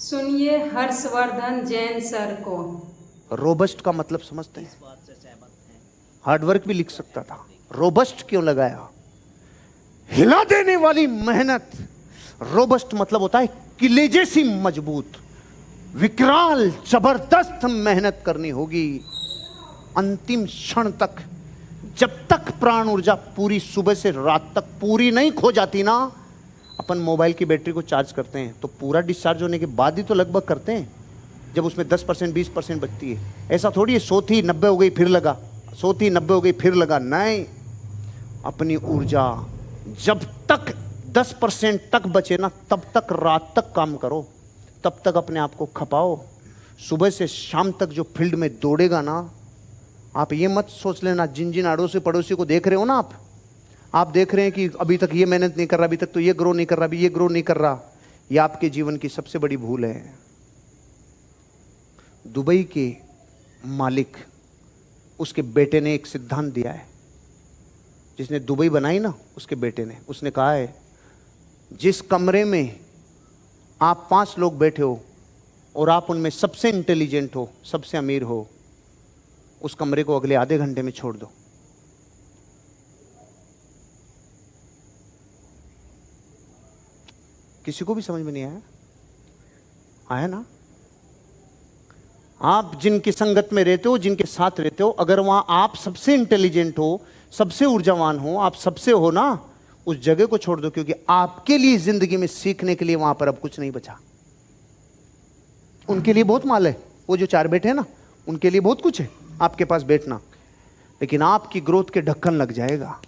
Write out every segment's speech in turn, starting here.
सुनिए हर्षवर्धन जैन सर को। रोबस्ट का मतलब समझते हैं? हार्डवर्क भी लिख सकता था, रोबस्ट क्यों लगाया? हिला देने वाली मेहनत। रोबस्ट मतलब होता है किले जैसी मजबूत, विकराल जबरदस्त मेहनत करनी होगी अंतिम क्षण तक। जब तक प्राण ऊर्जा पूरी सुबह से रात तक पूरी नहीं खो जाती ना, अपन मोबाइल की बैटरी को चार्ज करते हैं तो पूरा डिस्चार्ज होने के बाद ही तो लगभग करते हैं, जब उसमें 10% 20% बचती है। ऐसा थोड़ी है 100 थी 90 हो गई फिर लगा, 100 थी 90 हो गई फिर लगा। नहीं, अपनी ऊर्जा जब तक 10% तक बचे ना, तब तक रात तक काम करो, तब तक अपने आप को खपाओ। सुबह से शाम तक जो फील्ड में दौड़ेगा ना, आप ये मत सोच लेना जिन जिन अड़ोसी पड़ोसी को देख रहे हो ना, आप देख रहे हैं कि अभी तक ये मेहनत नहीं कर रहा, अभी तक तो ये ग्रो नहीं कर रहा, अभी ये ग्रो नहीं कर रहा। ये आपके जीवन की सबसे बड़ी भूल है। दुबई के मालिक, उसके बेटे ने एक सिद्धांत दिया है, जिसने दुबई बनाई ना, उसके बेटे ने, उसने कहा है जिस कमरे में आप 5 लोग बैठे हो और आप उनमें सबसे इंटेलिजेंट हो, सबसे अमीर हो, उस कमरे को अगले आधे घंटे में छोड़ दो। किसी को भी समझ में नहीं आया? आया ना? आप जिनकी संगत में रहते हो, जिनके साथ रहते हो, अगर वहां आप सबसे इंटेलिजेंट हो, सबसे ऊर्जावान हो, आप सबसे हो ना, उस जगह को छोड़ दो, क्योंकि आपके लिए जिंदगी में सीखने के लिए वहां पर अब कुछ नहीं बचा। उनके लिए बहुत माल है, वो जो 4 बैठे हैं ना, उनके लिए बहुत कुछ है आपके पास बैठना, लेकिन आपकी ग्रोथ के ढक्कन लग जाएगा।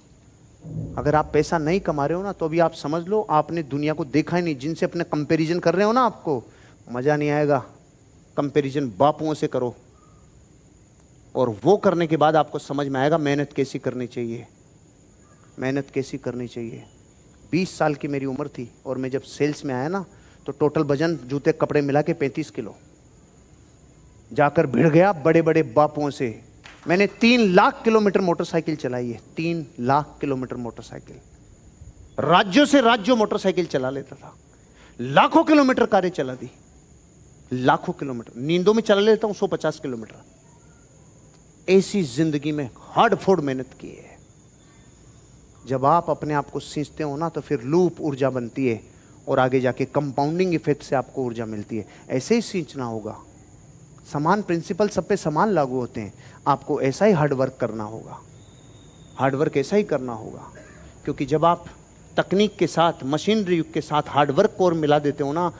अगर आप पैसा नहीं कमा रहे हो ना, तो अभी आप समझ लो आपने दुनिया को देखा ही नहीं। जिनसे अपने कंपैरिजन कर रहे हो ना, आपको मजा नहीं आएगा। कंपैरिजन बापुओं से करो, और वो करने के बाद आपको समझ में आएगा मेहनत कैसी करनी चाहिए, मेहनत कैसी करनी चाहिए। 20 साल की मेरी उम्र थी और मैं जब सेल्स में आया ना, तो टोटल वजन जूते कपड़े मिला के 35 किलो। जाकर भिड़ गया बड़े बड़े बापुओं से। मैंने 3 लाख किलोमीटर मोटरसाइकिल चलाई है, 3 लाख किलोमीटर मोटरसाइकिल। राज्यों से राज्यों मोटरसाइकिल चला लेता था, लाखों किलोमीटर कारें चला दी, लाखों किलोमीटर। नींदों में चला लेता हूं 150 किलोमीटर। ऐसी जिंदगी में हार्ड फोड़ मेहनत की है। जब आप अपने आप को सींचते हो ना, तो फिर लूप ऊर्जा बनती है और आगे जाके कंपाउंडिंग इफेक्ट से आपको ऊर्जा मिलती है। ऐसे ही सींचना होगा। समान प्रिंसिपल सब पे समान लागू होते हैं। आपको ऐसा ही हार्डवर्क करना होगा, हार्डवर्क ऐसा ही करना होगा, क्योंकि जब आप तकनीक के साथ, मशीनरी युग के साथ हार्डवर्क को और मिला देते हो ना,